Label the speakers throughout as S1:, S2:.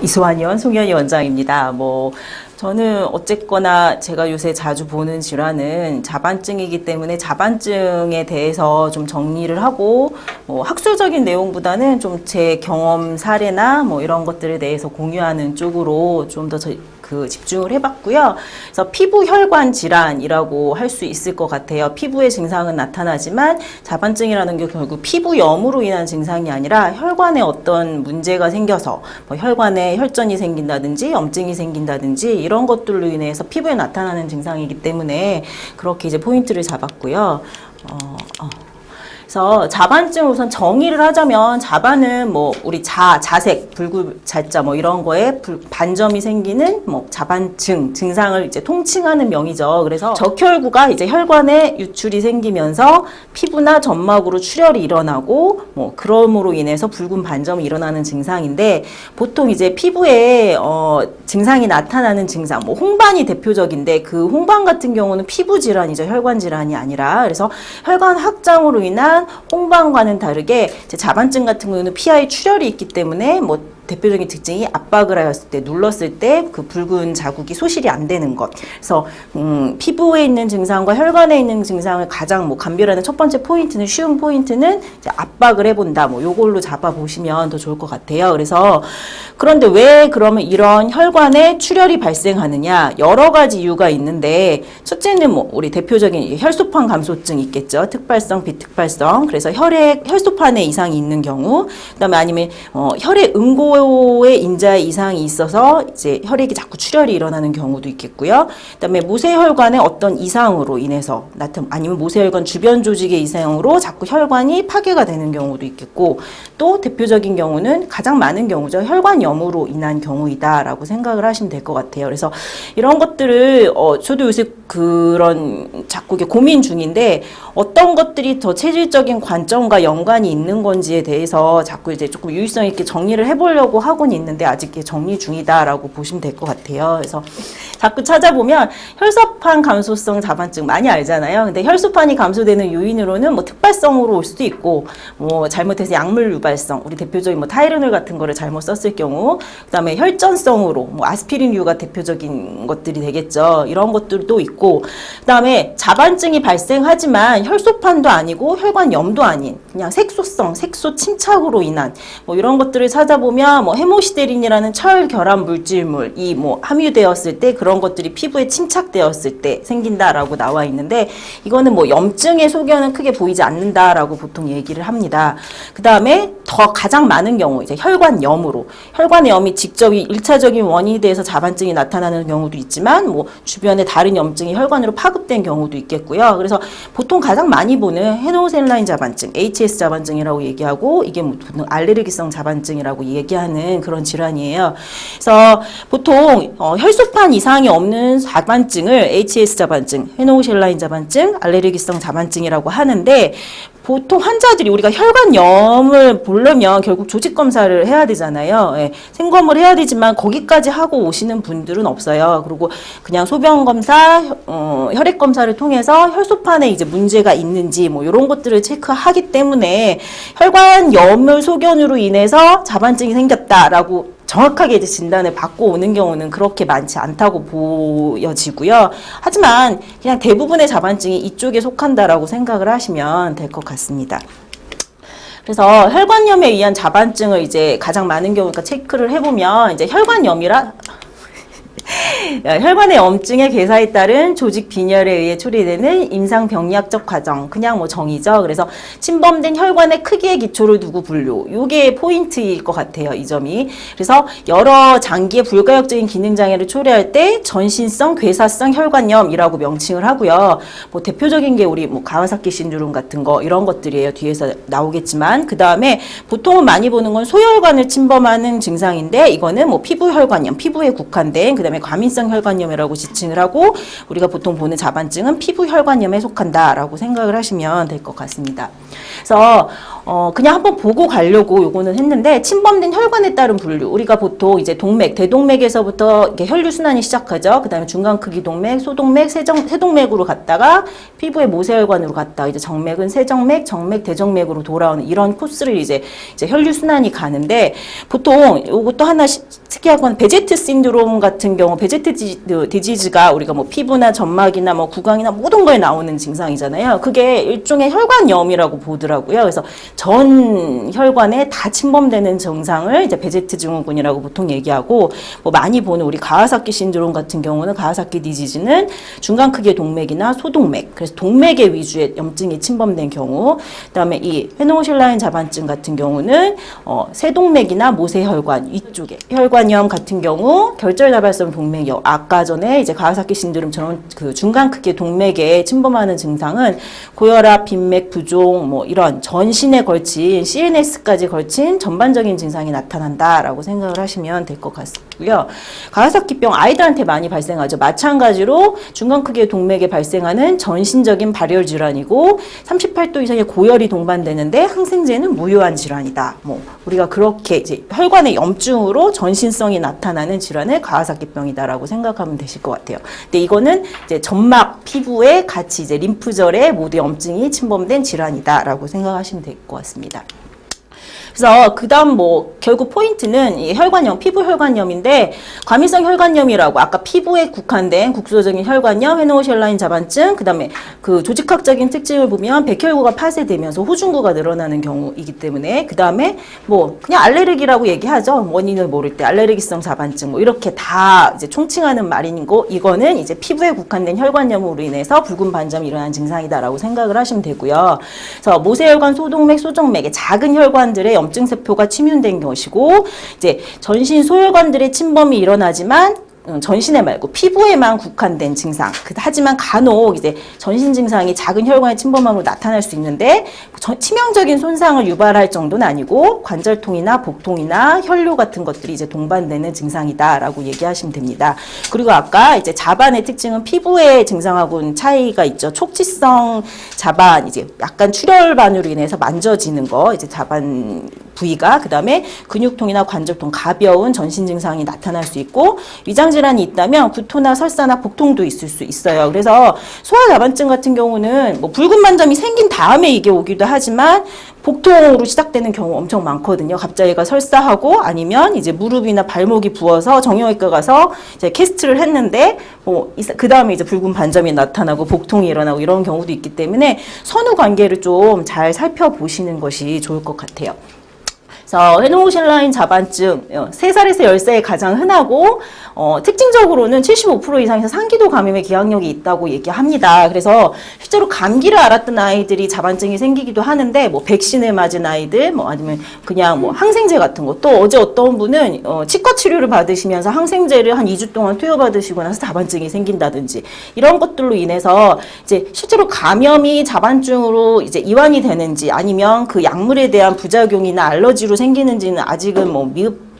S1: 이수환 의원, 송현희 원장입니다. 저는 어쨌거나 제가 요새 자주 보는 질환은 자반증이기 때문에 자반증에 대해서 좀 정리를 하고, 학술적인 내용보다는 좀 제 경험 사례나 이런 것들에 대해서 공유하는 쪽으로 좀 더 집중을 해봤고요. 그래서 피부 혈관 질환이라고 할 수 있을 것 같아요. 피부의 증상은 나타나지만 자반증이라는 게 결국 피부염으로 인한 증상이 아니라 혈관에 어떤 문제가 생겨서 혈관에 혈전이 생긴다든지 염증이 생긴다든지 이런 것들로 인해서 피부에 나타나는 증상이기 때문에 그렇게 이제 포인트를 잡았고요. 그래서 자반증 우선 정의를 하자면 자반은 우리 자색, 불구자자 이런 거에 반점이 생기는 자반증 증상을 이제 통칭하는 명이죠. 그래서 적혈구가 이제 혈관에 유출이 생기면서 피부나 점막으로 출혈이 일어나고 그럼으로 인해서 붉은 반점이 일어나는 증상인데 보통 이제 피부에 증상이 나타나는 증상, 홍반이 대표적인데 그 홍반 같은 경우는 피부 질환이죠. 혈관 질환이 아니라. 그래서 혈관 확장으로 인한 홍반과는 다르게 자반증 같은 경우는 피하에 출혈이 있기 때문에 대표적인 특징이 압박을 하였을 때, 눌렀을 때 그 붉은 자국이 소실이 안 되는 것. 그래서 피부에 있는 증상과 혈관에 있는 증상을 가장 감별하는 첫 번째 포인트는, 쉬운 포인트는 이제 압박을 해본다. 요걸로 잡아보시면 더 좋을 것 같아요. 그래서 그런데 왜 그러면 이런 혈관에 출혈이 발생하느냐? 여러 가지 이유가 있는데 첫째는 우리 대표적인 혈소판 감소증 있겠죠. 특발성, 비특발성. 그래서 혈소판에 이상이 있는 경우, 그다음에 아니면 혈의 응고의 인자에 이상이 있어서 이제 혈액이 자꾸 출혈이 일어나는 경우도 있겠고요. 그다음에 모세혈관의 어떤 이상으로 인해서 아니면 모세혈관 주변 조직의 이상으로 자꾸 혈관이 파괴가 되는 경우도 있겠고, 또 대표적인 경우는 가장 많은 경우죠. 혈관염으로 인한 경우이다라고 생각을 하시면 될 것 같아요. 그래서 이런 것들을 저도 요새 자꾸 고민 중인데 어떤 것들이 더 체질적인 관점과 연관이 있는 건지에 대해서 자꾸 이제 조금 유의성 있게 정리를 해보려고 하고는 있는데 아직 정리 중이다라고 보시면 될 것 같아요. 그래서 자꾸 찾아보면 혈소판 감소성 자반증 많이 알잖아요. 근데 혈소판이 감소되는 요인으로는 특발성으로 올 수도 있고, 잘못해서 약물 유발성, 우리 대표적인 타이레놀 같은 거를 잘못 썼을 경우, 그다음에 혈전성으로 아스피린류가 대표적인 것들이 되겠죠. 이런 것들도 있고, 그다음에 자반증이 발생하지만 혈소판도 아니고 혈관염도 아닌 그냥 색소성, 색소 침착으로 인한 이런 것들을 찾아보면 헤모시데린이라는 철 결합 물질물이 함유되었을 때 그런 것들이 피부에 침착되었을 때 생긴다라고 나와 있는데, 이거는 염증의 소견은 크게 보이지 않는다라고 보통 얘기를 합니다. 그 다음에 더 가장 많은 경우 이제 혈관염으로, 혈관의 염이 직접 1차적인 원인이 돼서 자반증이 나타나는 경우도 있지만 주변에 다른 염증이 혈관으로 파급된 경우도 있겠고요. 그래서 보통 가장 많이 보는 헤노셀라인 자반증, HS 자반증이라고 얘기하고, 이게 보통 알레르기성 자반증이라고 얘기하는 그런 질환이에요. 그래서 보통 혈소판 이상이 없는 자반증을 HS 자반증, 헤노셀라인 자반증, 알레르기성 자반증이라고 하는데, 보통 환자들이 우리가 혈관염을 보려면 결국 조직 검사를 해야 되잖아요. 생검을 해야 되지만 거기까지 하고 오시는 분들은 없어요. 그리고 그냥 소변 검사, 혈액 검사를 통해서 혈소판에 이제 문제가 있는지 이런 것들을 체크하기 때문에 혈관염을 소견으로 인해서 자반증이 생겼다라고 정확하게 이제 진단을 받고 오는 경우는 그렇게 많지 않다고 보여지고요. 하지만 그냥 대부분의 자반증이 이쪽에 속한다라고 생각을 하시면 될 것 같습니다. 그래서 혈관염에 의한 자반증을 이제 가장 많은 경우니까 체크를 해보면 이제 혈관의 염증의 괴사에 따른 조직 빈혈에 의해 초래되는 임상병리학적 과정, 그냥 정의죠. 그래서 침범된 혈관의 크기의 기초를 두고 분류, 요게 포인트일 것 같아요, 이 점이. 그래서 여러 장기의 불가역적인 기능장애를 초래할 때 전신성 괴사성 혈관염이라고 명칭을 하고요. 대표적인 게 우리 가와사키 신드롬 같은 거, 이런 것들이에요. 뒤에서 나오겠지만, 그 다음에 보통은 많이 보는 건 소혈관을 침범하는 증상인데, 이거는 피부 혈관염, 피부에 국한된, 그 다음에 과민성 혈관염이라고 지칭을 하고, 우리가 보통 보는 자반증은 피부 혈관염에 속한다라고 생각을 하시면 될 것 같습니다. 그래서 그냥 한번 보고 가려고 요거는 했는데, 침범된 혈관에 따른 분류. 우리가 보통 이제 동맥, 대동맥에서부터 이렇게 혈류 순환이 시작하죠. 그 다음에 중간 크기 동맥, 소동맥, 세동맥으로 갔다가 피부의 모세혈관으로 갔다가 이제 정맥은 세정맥, 정맥, 대정맥으로 돌아오는 이런 코스를 이제 혈류 순환이 가는데, 보통 요것도 하나 특이한 건 베제트 신드롬 같은 경우, 베제트 디지즈가 우리가 뭐 피부나 점막이나 뭐 구강이나 모든 거에 나오는 증상이잖아요. 그게 일종의 혈관염이라고 보더라고요. 그래서 전 혈관에 다 침범되는 증상을 이제 베제트 증후군이라고 보통 얘기하고, 뭐 많이 보는 우리 가와사키 신드롬 같은 경우는, 가와사키 디지즈는 중간 크기의 동맥이나 소동맥, 그래서 동맥의 위주의 염증이 침범된 경우, 그다음에 이 페노실라인 자반증 같은 경우는 세동맥이나 모세혈관 위쪽에, 혈관염 같은 경우 결절다발성 동맥염, 아까 전에 이제 가와사키 신드롬처럼 그 중간 크기의 동맥에 침범하는 증상은 고혈압, 빈맥, 부종, 뭐 이런 전신에 걸친 CNS까지 걸친 전반적인 증상이 나타난다라고 생각을 하시면 될 것 같고요. 가와사키병 아이들한테 많이 발생하죠. 마찬가지로 중간 크기의 동맥에 발생하는 전신적인 발열 질환이고 38도 이상의 고열이 동반되는데 항생제는 무효한 질환이다. 뭐 우리가 그렇게 이제 혈관의 염증으로 전신성이 나타나는 질환을 가와사키병이다라고 생각하면 되실 것 같아요. 근데 이거는 이제 점막 피부에 같이 이제 림프절에 모두 염증이 침범된 질환이다라고 생각하시면 될 것 같습니다. 그래서 그다음 뭐 결국 포인트는 이 혈관염, 피부 혈관염인데, 과민성 혈관염이라고 아까 피부에 국한된 국소적인 혈관염, 헤노실라인 자반증, 그다음에 그 조직학적인 특징을 보면 백혈구가 파쇄되면서 호중구가 늘어나는 경우이기 때문에, 그다음에 뭐 그냥 알레르기라고 얘기하죠. 원인을 모를 때 알레르기성 자반증 뭐 이렇게 다 이제 총칭하는 말이고, 이거는 이제 피부에 국한된 혈관염으로 인해서 붉은 반점이 일어나는 증상이다라고 생각을 하시면 되고요. 그래서 모세혈관, 소동맥, 소정맥의 작은 혈관들의 염증세포가 침윤된 것이고, 이제 전신 소혈관들의 침범이 일어나지만 전신에 말고 피부에만 국한된 증상. 하지만 간혹 이제 전신 증상이 작은 혈관의 침범함으로 나타날 수 있는데, 치명적인 손상을 유발할 정도는 아니고 관절통이나 복통이나 혈뇨 같은 것들이 이제 동반되는 증상이다라고 얘기하시면 됩니다. 그리고 아까 이제 자반의 특징은 피부의 증상하고는 차이가 있죠. 촉지성 자반, 이제 약간 출혈반으로 인해서 만져지는 거, 이제 자반 부위가, 그다음에 근육통이나 관절통, 가벼운 전신 증상이 나타날 수 있고, 위장 질환이 있다면 구토나 설사나 복통도 있을 수 있어요. 그래서 소아자반증 같은 경우는 뭐 붉은 반점이 생긴 다음에 이게 오기도 하지만 복통으로 시작되는 경우 엄청 많거든요. 갑자기 얘가 설사하고, 아니면 이제 무릎이나 발목이 부어서 정형외과 가서 이제 캐스트를 했는데 그 다음에 이제 붉은 반점이 나타나고 복통이 일어나고 이런 경우도 있기 때문에 선후 관계를 좀 잘 살펴보시는 것이 좋을 것 같아요. 그래서 헤노실라인 자반증, 3살에서 10살에 가장 흔하고, 특징적으로는 75% 이상에서 상기도 감염의 기항력이 있다고 얘기합니다. 그래서 실제로 감기를 앓았던 아이들이 자반증이 생기기도 하는데, 뭐 백신을 맞은 아이들, 뭐 아니면 그냥 뭐 항생제 같은 거, 또 어제 어떤 분은 치과 치료를 받으시면서 항생제를 한 2주 동안 투여받으시고 나서 자반증이 생긴다든지, 이런 것들로 인해서 이제 실제로 감염이 자반증으로 이제 이완이 되는지, 아니면 그 약물에 대한 부작용이나 알러지로 생기는지는 아직은 뭐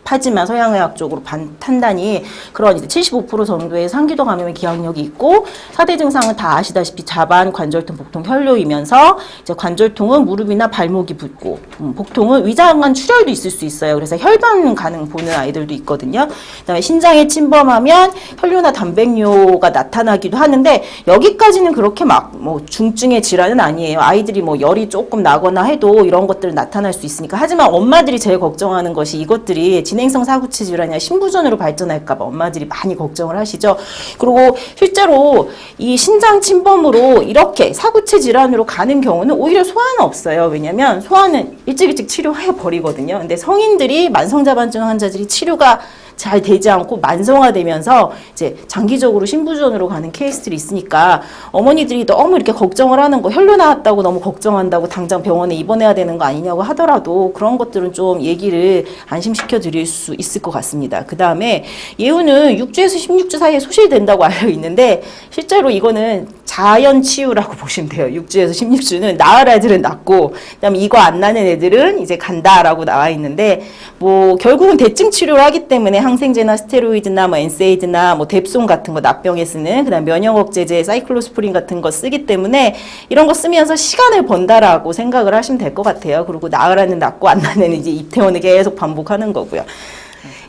S1: 하지만 서양의학적으로 판단이 그런 이제 75% 정도의 상기도 감염의 기항력이 있고, 4대 증상은 다 아시다시피 자반, 관절통, 복통, 혈뇨이면서 이제 관절통은 무릎이나 발목이 붓고, 복통은 위장관 출혈도 있을 수 있어요. 그래서 혈변 가능 보는 아이들도 있거든요. 그다음에 신장에 침범하면 혈뇨나 단백뇨가 나타나기도 하는데, 여기까지는 그렇게 막 뭐 중증의 질환은 아니에요. 아이들이 뭐 열이 조금 나거나 해도 이런 것들은 나타날 수 있으니까. 하지만 엄마들이 제일 걱정하는 것이 이것들이 진행성 사구체 질환이나 신부전으로 발전할까 봐 엄마들이 많이 걱정을 하시죠. 그리고 실제로 이 신장 침범으로 이렇게 사구체 질환으로 가는 경우는 오히려 소아는 없어요. 왜냐면 소아는 일찍 치료해 버리거든요. 근데 성인들이 만성자반증 환자들이 치료가 잘 되지 않고 만성화되면서 이제 장기적으로 신부전으로 가는 케이스들이 있으니까, 어머니들이 너무 이렇게 걱정을 하는 거, 혈뇨 나왔다고 너무 걱정한다고 당장 병원에 입원해야 되는 거 아니냐고 하더라도 그런 것들은 좀 얘기를 안심시켜 드릴 수 있을 것 같습니다. 그 다음에 예후는 6주에서 16주 사이에 소실된다고 알려 있는데, 실제로 이거는 자연 치유라고 보시면 돼요. 6주에서 16주는 나을 애들은 낫고, 그다음에 이거 안 나는 애들은 이제 간다라고 나와 있는데, 뭐 결국은 대증 치료를 하기 때문에 항생제나 스테로이드나 뭐 엔세이드나 뭐 뎁송 같은 거 납병에 쓰는 그다음 면역 억제제 사이클로스프린 같은 거 쓰기 때문에 이런 거 쓰면서 시간을 번다라고 생각을 하시면 될 것 같아요. 그리고 나으라는 낫고 안 나는 이제 입퇴원을 계속 반복하는 거고요.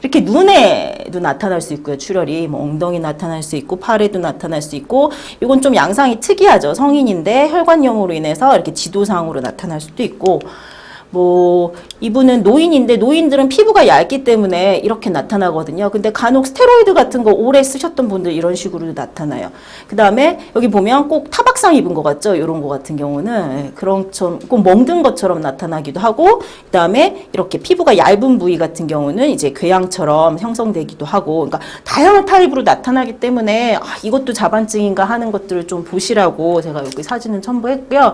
S1: 이렇게 눈에도 나타날 수 있고요. 출혈이 뭐 엉덩이 나타날 수 있고 팔에도 나타날 수 있고 이건 좀 양상이 특이하죠. 성인인데 혈관염으로 인해서 이렇게 지도상으로 나타날 수도 있고 뭐 이분은 노인인데 노인들은 피부가 얇기 때문에 이렇게 나타나거든요. 근데 간혹 스테로이드 같은 거 오래 쓰셨던 분들 이런 식으로 나타나요. 그 다음에 여기 보면 꼭 타박상 입은 것 같죠? 이런 거 같은 경우는 그런 좀 꼭 멍든 것처럼 나타나기도 하고 그 다음에 이렇게 피부가 얇은 부위 같은 경우는 이제 궤양처럼 형성되기도 하고 그러니까 다양한 타입으로 나타나기 때문에 이것도 자반증인가 하는 것들을 좀 보시라고 제가 여기 사진은 첨부했고요.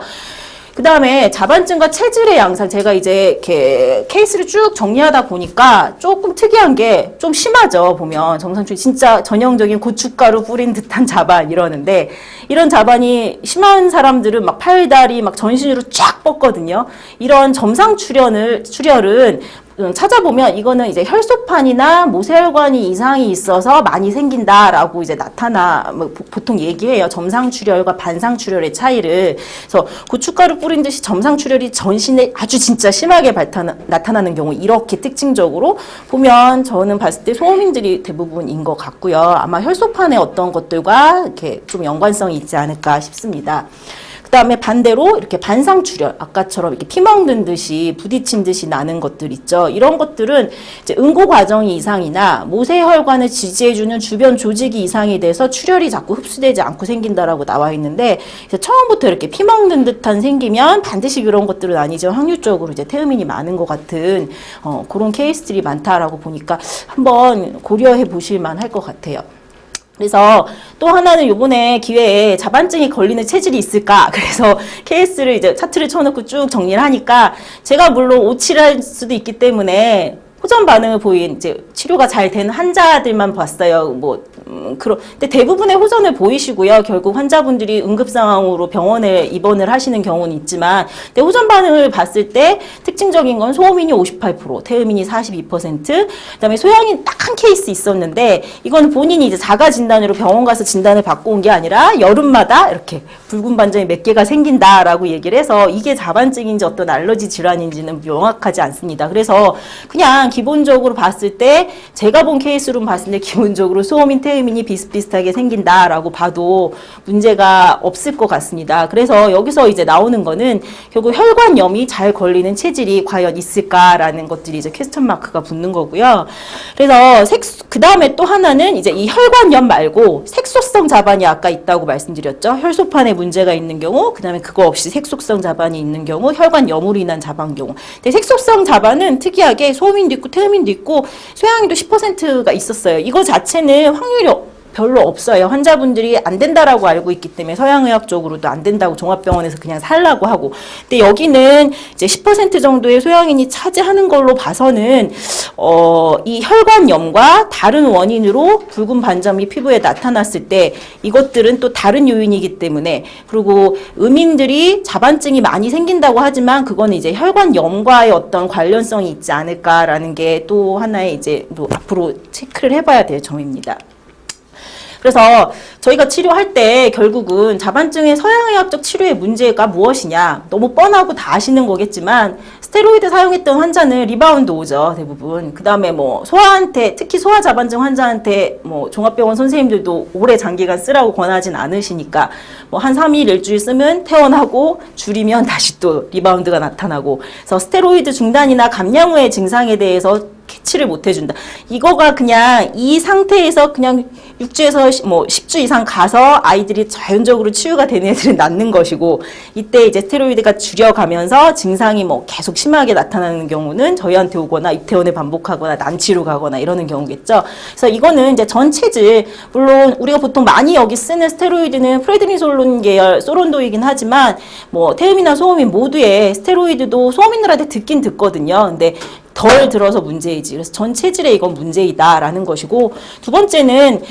S1: 그 다음에 자반증과 체질의 양상 제가 이제 이렇게 케이스를 쭉 정리하다 보니까 조금 특이한 게 좀 심하죠. 보면 정상출혈 진짜 전형적인 고춧가루 뿌린 듯한 자반 이러는데 이런 자반이 심한 사람들은 막 팔다리 막 전신으로 쫙 뻗거든요. 이런 점상출혈은 찾아보면 이거는 이제 혈소판이나 모세혈관이 이상이 있어서 많이 생긴다라고 이제 보통 얘기해요. 점상출혈과 반상출혈의 차이를. 그래서 고춧가루 뿌린 듯이 점상출혈이 전신에 아주 진짜 심하게 나타나는 경우 이렇게 특징적으로 보면 저는 봤을 때 소음인들이 대부분인 것 같고요. 아마 혈소판의 어떤 것들과 이렇게 좀 연관성이 있지 않을까 싶습니다. 그다음에 반대로 이렇게 반상출혈, 아까처럼 이렇게 피 먹는 듯이 부딪힌 듯이 나는 것들 있죠. 이런 것들은 이제 응고 과정이 이상이나 모세혈관을 지지해주는 주변 조직이 이상이 돼서 출혈이 자꾸 흡수되지 않고 생긴다라고 나와 있는데 처음부터 이렇게 피 먹는 듯한 생기면 반드시 그런 것들은 아니죠. 확률적으로 이제 태음인이 많은 것 같은 그런 케이스들이 많다라고 보니까 한번 고려해 보실 만할 것 같아요. 그래서 또 하나는 요번에 기회에 자반증이 걸리는 체질이 있을까? 그래서 케이스를 이제 차트를 쳐놓고 쭉 정리를 하니까 제가 물론 오칠할 수도 있기 때문에 호전 반응을 보인 이제 치료가 잘 된 환자들만 봤어요. 근데 대부분의 호전을 보이시고요. 결국 환자분들이 응급 상황으로 병원에 입원을 하시는 경우는 있지만, 근데 호전 반응을 봤을 때 특징적인 건 소음인이 58%, 태음인이 42%, 그다음에 소양인 딱 한 케이스 있었는데 이건 본인이 이제 자가 진단으로 병원 가서 진단을 받고 온 게 아니라 여름마다 이렇게 붉은 반점이 몇 개가 생긴다라고 얘기를 해서 이게 자반증인지 어떤 알러지 질환인지는 명확하지 않습니다. 그래서 그냥 기본적으로 봤을 때 제가 본 케이스로 봤을 때 기본적으로 소음인, 태음인이 비슷비슷하게 생긴다라고 봐도 문제가 없을 것 같습니다. 그래서 여기서 이제 나오는 거는 결국 혈관염이 잘 걸리는 체질이 과연 있을까라는 것들이 이제 퀘스천 마크가 붙는 거고요. 그래서 그 다음에 또 하나는 이제 이 혈관염 말고 색소성 자반이 아까 있다고 말씀드렸죠. 혈소판에 문제가 있는 경우, 그 다음에 그거 없이 색소성 자반이 있는 경우, 혈관염으로 인한 자반 경우. 근데 색소성 자반은 특이하게 소음인도 있고 태음인도 있고 소양인도 10%가 있었어요. 이거 자체는 확률이 별로 없어요. 환자분들이 안 된다라고 알고 있기 때문에 서양의학적으로도 안 된다고 종합병원에서 그냥 살라고 하고. 근데 여기는 이제 10% 정도의 소양인이 차지하는 걸로 봐서는 이 혈관염과 다른 원인으로 붉은 반점이 피부에 나타났을 때 이것들은 또 다른 요인이기 때문에, 그리고 음인들이 자반증이 많이 생긴다고 하지만 그거는 이제 혈관염과의 어떤 관련성이 있지 않을까라는 게 또 하나의 이제 또 앞으로 체크를 해봐야 될 점입니다. 그래서 저희가 치료할 때 결국은 자반증의 서양의학적 치료의 문제가 무엇이냐, 너무 뻔하고 다 아시는 거겠지만 스테로이드 사용했던 환자는 리바운드 오죠, 대부분. 그 다음에 소아한테, 특히 소아 자반증 환자한테 종합병원 선생님들도 오래 장기간 쓰라고 권하진 않으시니까 한 3일, 일주일 쓰면 퇴원하고 줄이면 다시 또 리바운드가 나타나고, 그래서 스테로이드 중단이나 감량 후의 증상에 대해서 캐치를 못 해준다. 이거가 그냥 이 상태에서 그냥 6주에서 10주 이상 가서 아이들이 자연적으로 치유가 되는 애들은 낫는 것이고, 이때 이제 스테로이드가 줄여가면서 증상이 계속 심하게 나타나는 경우는 저희한테 오거나 입퇴원을 반복하거나 난치로 가거나 이러는 경우겠죠. 그래서 이거는 이제 전체질, 물론 우리가 보통 많이 여기 쓰는 스테로이드는 프레드니솔론 계열 소론도이긴 하지만 태음이나 소음인 모두에 스테로이드도 소음인들한테 듣긴 듣거든요. 근데 덜 들어서 문제이지. 그래서 전 체질에 이건 문제이다라는 것이고, 두 번째는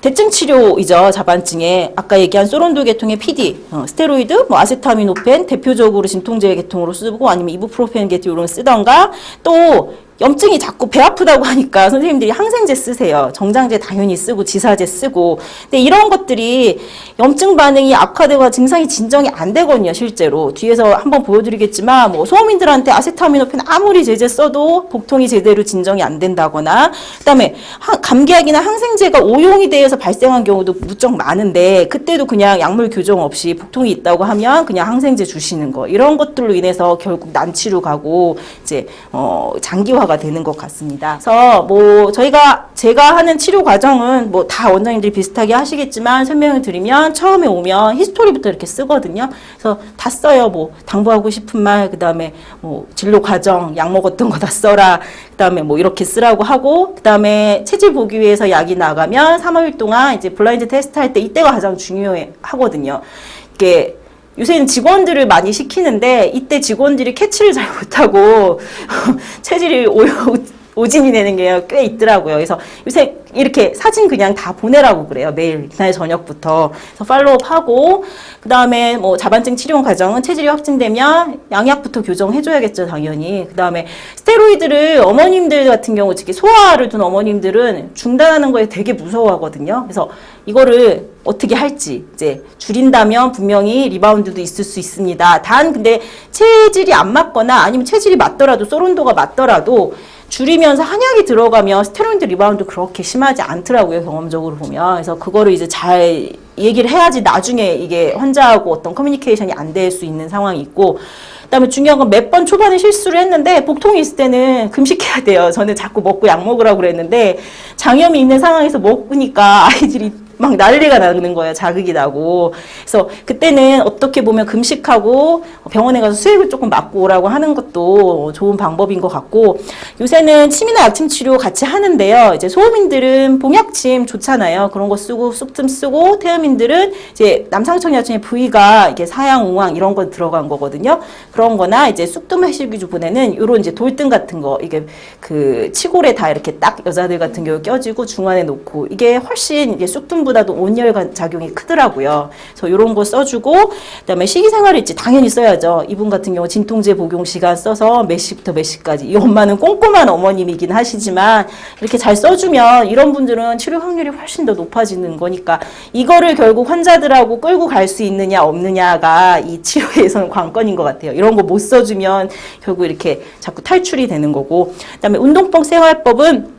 S1: 대증 치료이죠. 자반증에 아까 얘기한 소론도 계통의 PD, 스테로이드, 아세타미노펜 대표적으로 진통제 계통으로 쓰고, 아니면 이부프로펜 계통으로 쓰던가, 또 염증이 자꾸 배 아프다고 하니까 선생님들이 항생제 쓰세요. 정장제 당연히 쓰고 지사제 쓰고. 근데 이런 것들이 염증 반응이 악화되거나 증상이 진정이 안 되거든요, 실제로. 뒤에서 한번 보여드리겠지만 뭐 소아민들한테 아세타미노펜 아무리 제제 써도 복통이 제대로 진정이 안 된다거나, 그다음에 감기약이나 항생제가 오용이 돼서 발생한 경우도 무척 많은데 그때도 그냥 약물 교정 없이 복통이 있다고 하면 그냥 항생제 주시는 거, 이런 것들로 인해서 결국 난치로 가고 이제 장기화가 되는 것 같습니다. 그래서 뭐 제가 하는 치료 과정은 뭐 다 원장님들이 비슷하게 하시겠지만 설명을 드리면 처음에 오면 히스토리부터 이렇게 쓰거든요. 그래서 다 써요. 뭐 당부하고 싶은 말, 그다음에 뭐 진료 과정, 약 먹었던 거 다 써라. 그다음에 뭐 이렇게 쓰라고 하고, 그다음에 체질 보기 위해서 약이 나가면 3일 동안 이제 블라인드 테스트 할 때 이때가 가장 중요하거든요. 이게 요새는 직원들을 많이 시키는데 이때 직원들이 캐치를 잘 못하고 체질이 오진이 되는 게 꽤 있더라고요. 그래서 요새 이렇게 사진 그냥 다 보내라고 그래요. 매일 그날 저녁부터. 그래서 팔로우업하고, 그 다음에 뭐 자반증 치료 과정은 체질이 확진되면 양약부터 교정해줘야겠죠, 당연히. 그 다음에 스테로이드를 어머님들 같은 경우, 특히 소아를 둔 어머님들은 중단하는 거에 되게 무서워하거든요. 그래서 이거를 어떻게 할지 이제 줄인다면 분명히 리바운드도 있을 수 있습니다. 단 근데 체질이 안 맞거나 아니면 체질이 맞더라도 소론도가 맞더라도 줄이면서 한약이 들어가면 스테로이드 리바운드 그렇게 심하지 않더라고요, 경험적으로 보면. 그래서 그거를 이제 잘 얘기를 해야지 나중에 이게 환자하고 어떤 커뮤니케이션이 안 될 수 있는 상황이 있고, 그다음에 중요한 건 몇 번 초반에 실수를 했는데 복통이 있을 때는 금식해야 돼요. 저는 자꾸 먹고 약 먹으라고 그랬는데 장염이 있는 상황에서 먹으니까 아이들이 막 난리가 나는 거예요. 자극이 나고. 그래서 그때는 어떻게 보면 금식하고 병원에 가서 수액을 조금 맞고 오라고 하는 것도 좋은 방법인 것 같고, 요새는 침이나 약침 치료 같이 하는데요. 이제 소음인들은 봉약침 좋잖아요. 그런 거 쓰고 쑥뜸 쓰고, 태음인들은 이제 남상청약침의 부위가 이게 사양, 웅황 이런 거 들어간 거거든요. 그런 거나 이제 쑥뜸 해시기주분에는 요런 이제 돌등 같은 거, 이게 그 치골에 다 이렇게 딱 여자들 같은 경우 껴지고 중안에 놓고, 이게 훨씬 이게 쑥뜸 보다도 온열 작용이 크더라고요. 그래서 이런 거 써주고, 그다음에 식이생활일지 당연히 써야죠. 이분 같은 경우 진통제 복용 시간 써서 몇 시부터 몇 시까지. 이 엄마는 꼼꼼한 어머님이긴 하시지만 이렇게 잘 써주면 이런 분들은 치료 확률이 훨씬 더 높아지는 거니까, 이거를 결국 환자들하고 끌고 갈 수 있느냐 없느냐가 이 치료에서는 관건인 것 같아요. 이런 거 못 써주면 결국 이렇게 자꾸 탈출이 되는 거고, 그다음에 운동법 생활법은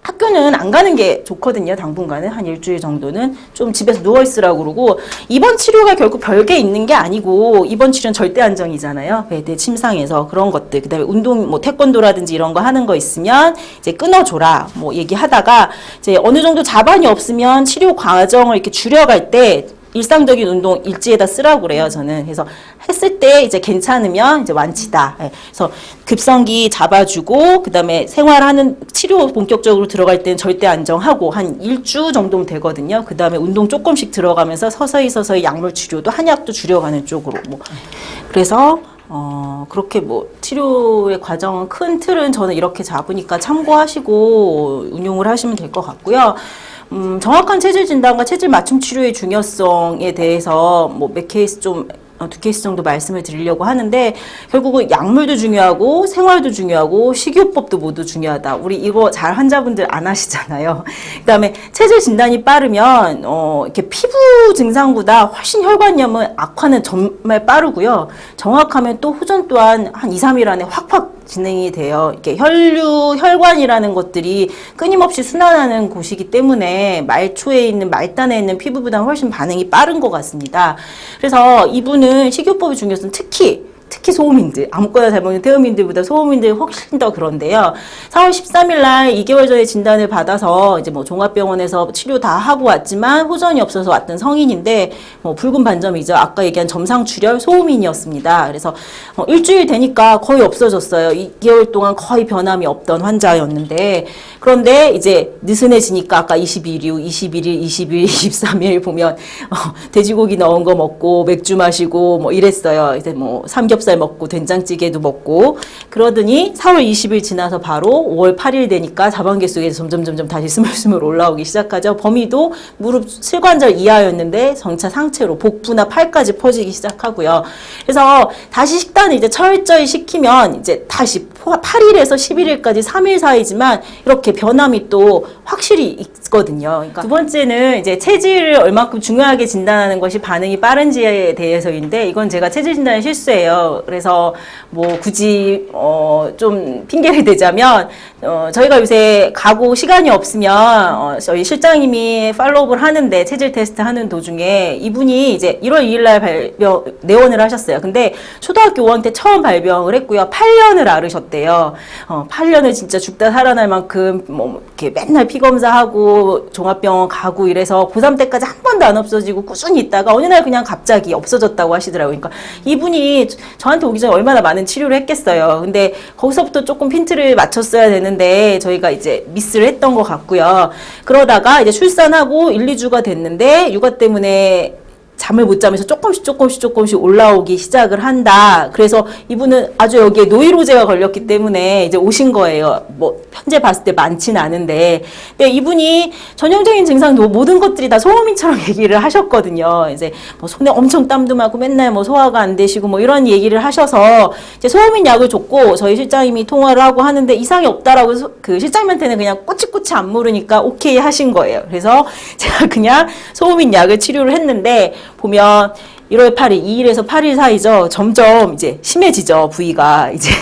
S1: 학교는 안 가는 게 좋거든요. 당분간은 한 일주일 정도는 좀 집에서 누워있으라고 그러고, 입원 치료가 결국 별게 있는 게 아니고 입원 치료는 절대 안정이잖아요. 내 침상에서 그런 것들, 그다음에 운동 뭐 태권도라든지 이런 거 하는 거 있으면 이제 끊어줘라 뭐 얘기하다가, 이제 어느 정도 자반이 없으면 치료 과정을 이렇게 줄여갈 때 일상적인 운동 일지에다 쓰라고 그래요, 저는. 그래서 했을 때 이제 괜찮으면 이제 완치다. 그래서 급성기 잡아주고, 그 다음에 생활하는 치료 본격적으로 들어갈 때는 절대 안정하고 한 1주 정도면 되거든요. 그 다음에 운동 조금씩 들어가면서 서서히 약물 치료도 한약도 줄여가는 쪽으로. 뭐. 그래서 그렇게 뭐 치료의 과정은 큰 틀은 저는 이렇게 잡으니까 참고하시고 운용을 하시면 될 것 같고요. 정확한 체질 진단과 체질 맞춤 치료의 중요성에 대해서 뭐 몇 케이스 좀 2케이스 정도 말씀을 드리려고 하는데, 결국은 약물도 중요하고 생활도 중요하고 식이요법도 모두 중요하다. 우리 이거 잘 환자분들 안 하시잖아요. 그다음에 체질 진단이 빠르면 이렇게 피부 증상보다 훨씬 혈관염은 악화는 정말 빠르고요. 정확하면 또 후전 또한 한 2, 3일 안에 확 진행이 돼요. 이렇게 혈관이라는 것들이 끊임없이 순환하는 곳이기 때문에 말초에 있는 말단에 있는 피부보다 훨씬 반응이 빠른 것 같습니다. 그래서 이분은 식이요법이 중요해서 특히 소음인들, 아무거나 잘 먹는 태음인들보다 소음인들이 훨씬 더 그런데요. 4월 13일 날 2개월 전에 진단을 받아서 이제 뭐 종합병원에서 치료 다 하고 왔지만 호전이 없어서 왔던 성인인데, 뭐 붉은 반점이죠. 아까 얘기한 점상출혈 소음인이었습니다. 그래서 일주일 되니까 거의 없어졌어요. 2개월 동안 거의 변함이 없던 환자였는데, 그런데 이제 느슨해지니까 아까 22일 이후 21일, 20일, 23일 보면 돼지고기 넣은 거 먹고 맥주 마시고 뭐 이랬어요. 이제 뭐 삼겹살 삼겹살 먹고 된장찌개도 먹고 그러더니 4월 20일 지나서 바로 5월 8일 되니까 자반기 속에서 점점 다시 스물스물 올라오기 시작하죠. 범위도 무릎 실관절 이하였는데 점차 상체로 복부나 팔까지 퍼지기 시작하고요. 그래서 다시 식단을 이제 철저히 시키면 이제 다시 8일에서 11일까지 3일 사이지만 이렇게 변함이 또 확실히 있거든요. 그러니까 두 번째는 이제 체질을 얼마큼 중요하게 진단하는 것이 반응이 빠른지에 대해서인데 이건 제가 체질 진단의 실수예요. 그래서 뭐 굳이 좀 핑계를 대자면 저희가 요새 가고 시간이 없으면 저희 실장님이 팔로우업을 하는데 체질 테스트 하는 도중에 이분이 이제 1월 2일 날 내원을 하셨어요. 근데 초등학교 5학년 때 처음 발병을 했고요. 8년을 앓으셨대요. 8년을 진짜 죽다 살아날 만큼 뭐 이렇게 맨날 피 검사하고 종합병원 가고 이래서 고3 때까지 한 번도 안 없어지고 꾸준히 있다가 어느 날 그냥 갑자기 없어졌다고 하시더라고요. 그러니까 이분이 저한테 오기 전에 얼마나 많은 치료를 했겠어요. 근데 거기서부터 조금 핀트를 맞췄어야 되는데 저희가 이제 미스를 했던 것 같고요. 그러다가 이제 출산하고 1, 2주가 됐는데 육아 때문에 잠을 못 자면서 조금씩 올라오기 시작을 한다. 그래서 이분은 아주 여기에 노이로제가 걸렸기 때문에 이제 오신 거예요. 뭐 현재 봤을 때 많지는 않은데, 근데 이분이 전형적인 증상 모든 것들이 다 소음인처럼 얘기를 하셨거든요. 이제 뭐 손에 엄청 땀도 나고 맨날 뭐 소화가 안 되시고 뭐 이런 얘기를 하셔서 이제 소음인 약을 줬고 저희 실장님이 통화를 하고 하는데 이상이 없다라고 그 실장님한테는 그냥 꼬치꼬치 안 물으니까 오케이 하신 거예요. 그래서 제가 그냥 소음인 약을 치료를 했는데. 보면 1월 8일, 2일에서 8일 사이죠. 점점 이제 심해지죠, 부위가. 이제.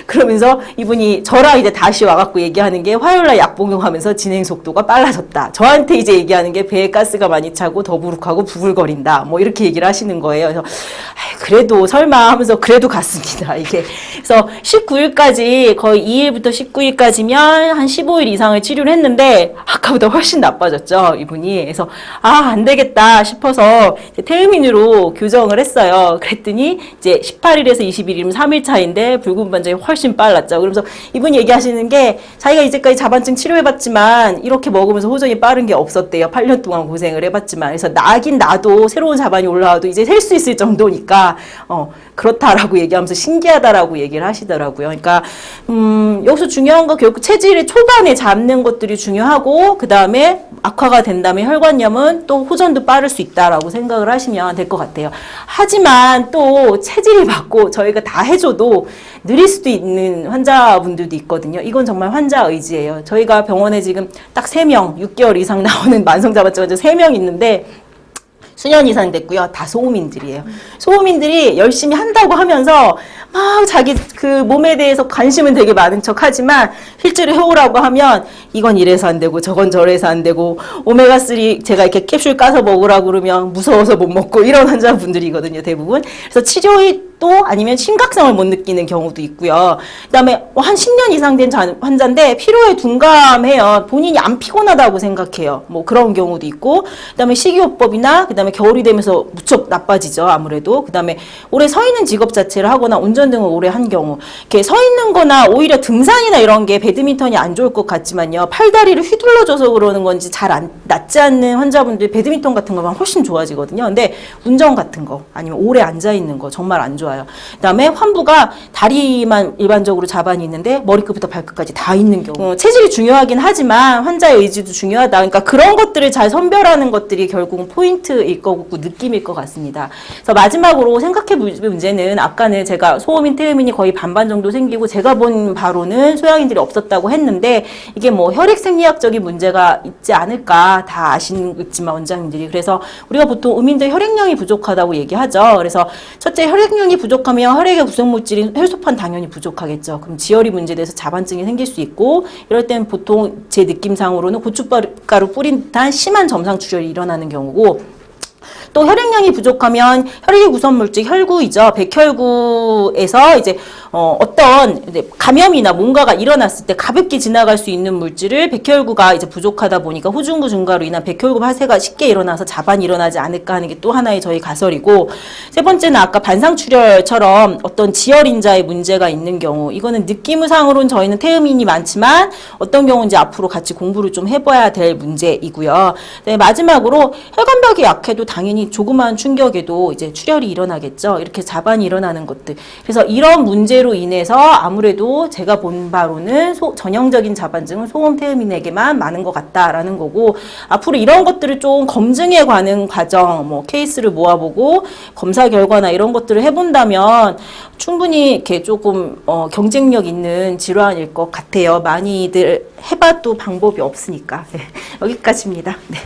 S1: 그러면서 이분이 저랑 이제 다시 와갖고 얘기하는 게 화요일날 약 복용하면서 진행 속도가 빨라졌다. 저한테 이제 얘기하는 게 배에 가스가 많이 차고 더부룩하고 부글거린다. 뭐 이렇게 얘기를 하시는 거예요. 그래서 그래도 설마 하면서 그래도 갔습니다. 이게. 그래서 19일까지 거의 2일부터 19일까지면 한 15일 이상을 치료를 했는데 아까보다 훨씬 나빠졌죠, 이분이. 그래서 안 되겠다 싶어서 테르민으로 교정을 했어요. 그랬더니 이제 18일에서 21일이면 3일 차인데 붉은 반점이 훨씬 빨랐죠. 그러면서 이분이 얘기하시는 게 자기가 이제까지 자반증 치료해봤지만 이렇게 먹으면서 호전이 빠른 게 없었대요. 8년 동안 고생을 해봤지만. 그래서 나긴 나도 새로운 자반이 올라와도 이제 셀 수 있을 정도니까 그렇다라고 얘기하면서 신기하다라고 얘기를 하시더라고요. 그러니까 여기서 중요한 건 결국 체질을 초반에 잡는 것들이 중요하고 그 다음에 악화가 된다면 혈관염은 또 호전도 빠를 수 있다라고 생각을 하시면 될 것 같아요. 하지만 또 체질이 맞고 저희가 다 해줘도 느릴 수도 있는 환자분들도 있거든요. 이건 정말 환자 의지예요. 저희가 병원에 지금 딱 3명, 6개월 이상 나오는 만성자반증 환자 3명 있는데 수년 이상 됐고요. 다 소음인들이에요. 소음인들이 열심히 한다고 하면서 막 자기 그 몸에 대해서 관심은 되게 많은 척 하지만 실제로 해오라고 하면 이건 이래서 안 되고 저건 저래서 안 되고 오메가3 제가 이렇게 캡슐 까서 먹으라고 그러면 무서워서 못 먹고 이런 환자분들이거든요. 대부분. 그래서 치료의 또 아니면 심각성을 못 느끼는 경우도 있고요. 그다음에 한 10년 이상 된 환자인데 피로에 둔감해요. 본인이 안 피곤하다고 생각해요. 뭐 그런 경우도 있고 그다음에 식이요법이나 그다음에 겨울이 되면서 무척 나빠지죠. 아무래도 그다음에 오래 서 있는 직업 자체를 하거나 운전 등을 오래 한 경우 이렇게 서 있는 거나 오히려 등산이나 이런 게 배드민턴이 안 좋을 것 같지만요. 팔다리를 휘둘러줘서 그러는 건지 잘 낫지 않는 환자분들 배드민턴 같은 거만 훨씬 좋아지거든요. 근데 운전 같은 거 아니면 오래 앉아 있는 거 정말 안 좋아요. 그다음에 환부가 다리만 일반적으로 자반이 있는데 머리끝부터 발끝까지 다 있는 경우. 체질이 중요하긴 하지만 환자의 의지도 중요하다. 그러니까 그런 것들을 잘 선별하는 것들이 결국은 포인트일 거고 느낌일 것 같습니다. 그래서 마지막으로 생각해 볼 문제는 아까는 제가 소음인 태음인이 거의 반반 정도 생기고 제가 본 바로는 소양인들이 없었다고 했는데 이게 뭐 혈액 생리학적인 문제가 있지 않을까 다 아시겠지만 원장님들이. 그래서 우리가 보통 음인들 혈액량이 부족하다고 얘기하죠. 그래서 첫째 혈액량이 부족하면 혈액의 구성물질인 혈소판 당연히 부족하겠죠. 그럼 지혈이 문제돼서 자반증이 생길 수 있고 이럴 때는 보통 제 느낌상으로는 고춧가루 뿌린 듯한 심한 점상출혈이 일어나는 경우고 또 혈액량이 부족하면 혈액의 구성물질 혈구이죠. 백혈구에서 이제 어떤 감염이나 뭔가가 일어났을 때 가볍게 지나갈 수 있는 물질을 백혈구가 이제 부족하다 보니까 호중구 증가로 인한 백혈구 파쇄가 쉽게 일어나서 자반이 일어나지 않을까 하는 게 또 하나의 저희 가설이고, 세 번째는 아까 반상출혈처럼 어떤 지혈인자의 문제가 있는 경우, 이거는 느낌상으로는 저희는 태음인이 많지만 어떤 경우는 이제 앞으로 같이 공부를 좀 해봐야 될 문제이고요. 네, 마지막으로 혈관벽이 약해도 당연히 조그마한 충격에도 이제 출혈이 일어나겠죠. 이렇게 자반이 일어나는 것들. 그래서 이런 문제로 인해서 아무래도 제가 본 바로는 전형적인 자반증은 소음태음인에게만 많은 것 같다라는 거고, 앞으로 이런 것들을 좀 검증해 가는 과정, 뭐 케이스를 모아보고 검사 결과나 이런 것들을 해본다면 충분히 이렇게 조금 경쟁력 있는 질환일 것 같아요. 많이들 해봐도 방법이 없으니까. 네, 여기까지입니다. 네.